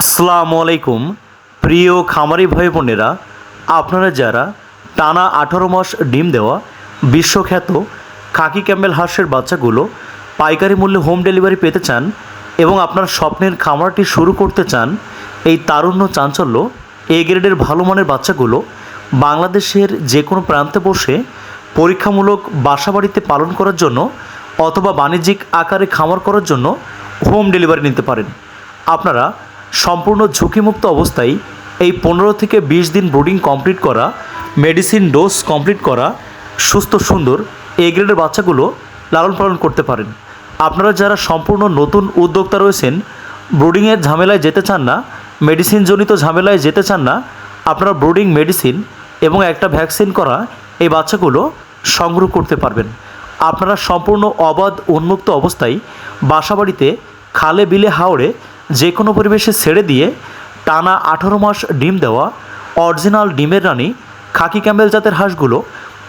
আসসালামু আলাইকুম প্রিয় খামারি ভাই বোনেরা, আপনারা যারা টানা 18 মাস ডিম দেওয়া বিশ্বখ্যাত খাকি ক্যাম্বেল হাঁসের বাচ্চাগুলো পাইকারি মূল্যে হোম ডেলিভারি পেতে চান এবং আপনার স্বপ্নের খামারটি শুরু করতে চান, এই তারুণ্য চাঞ্চল্য এ গ্রেডের ভালো মানের বাচ্চাগুলো বাংলাদেশের যে কোনো প্রান্তে বসে পরীক্ষামূলক বাসাবাড়িতে পালন করার জন্য অথবা বাণিজ্যিক আকারে খামার করার জন্য হোম ডেলিভারি নিতে পারেন। আপনারা সম্পূর্ণ ঝুঁকিমুক্ত অবস্থায় এই 15 থেকে 20 দিন ব্রুডিং কমপ্লিট করা, মেডিসিন ডোজ কমপ্লিট করা সুস্থ সুন্দর এ গ্রেডের বাচ্চাগুলো লালন পালন করতে পারেন। আপনারা যারা সম্পূর্ণ নতুন উদ্যোক্তা রয়েছেন, ব্রুডিংয়ের ঝামেলায় যেতে চান না, মেডিসিনজনিত ঝামেলায় যেতে চান না, আপনারা ব্রুডিং মেডিসিন এবং একটা ভ্যাকসিন করা এই বাচ্চাগুলো সংগ্রহ করতে পারবেন। আপনারা সম্পূর্ণ অবাধ উন্মুক্ত অবস্থায় বাসাবাড়িতে খালে বিলে হাওড়ে যে কোনো পরিবেশে ছেড়ে দিয়ে টানা 18 মাস ডিম দেওয়া অরিজিনাল ডিমের রানী খাকি ক্যাম্বেল জাতের হাঁসগুলো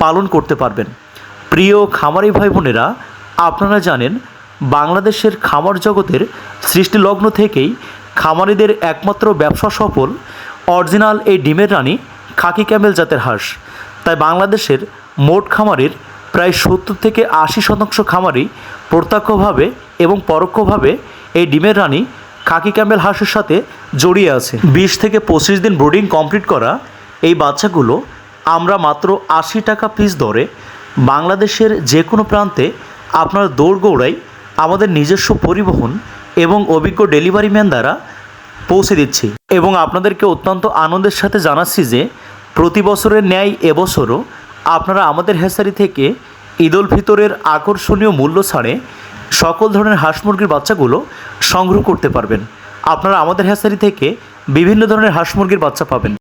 পালন করতে পারবেন। প্রিয় খামারি ভাই বোনেরা, আপনারা জানেন বাংলাদেশের খামার জগতের সৃষ্টিলগ্ন থেকেই খামারিদের একমাত্র ব্যবসা সফল অরিজিনাল এই ডিমের রানী খাকি ক্যাম্বেল জাতের হাঁস। তাই বাংলাদেশের মোট খামারের প্রায় 70 থেকে 80% খামারি প্রত্যক্ষভাবে এবং পরোক্ষভাবে এই ডিমের রানী খাকি ক্যাম্বেল হাঁসের সাথে জড়িয়ে আছে। 20 থেকে 25 দিন ব্রুডিং কমপ্লিট করা এই বাচ্চাগুলো আমরা মাত্র 80 টাকা পিস দরে বাংলাদেশের যে কোনো প্রান্তে আপনার দৌড়গৌড়াই আমাদের নিজস্ব পরিবহন এবং অভিজ্ঞ ডেলিভারি ম্যান দ্বারা পৌঁছে দিচ্ছি। এবং আপনাদেরকে অত্যন্ত আনন্দের সাথে জানাচ্ছি যে প্রতি বছরের ন্যায় এবছরও আপনারা আমাদের হ্যাচারি থেকে ঈদ উল ফিতরের আকর্ষণীয় মূল্য ছাড়ে সকল ধরনের হাঁস মুরগির বাচ্চাগুলো সংগ্রহ করতে পারবেন। আপনারা আমাদের হ্যাচারি থেকে বিভিন্ন ধরনের হাঁস মুরগির বাচ্চা পাবেন।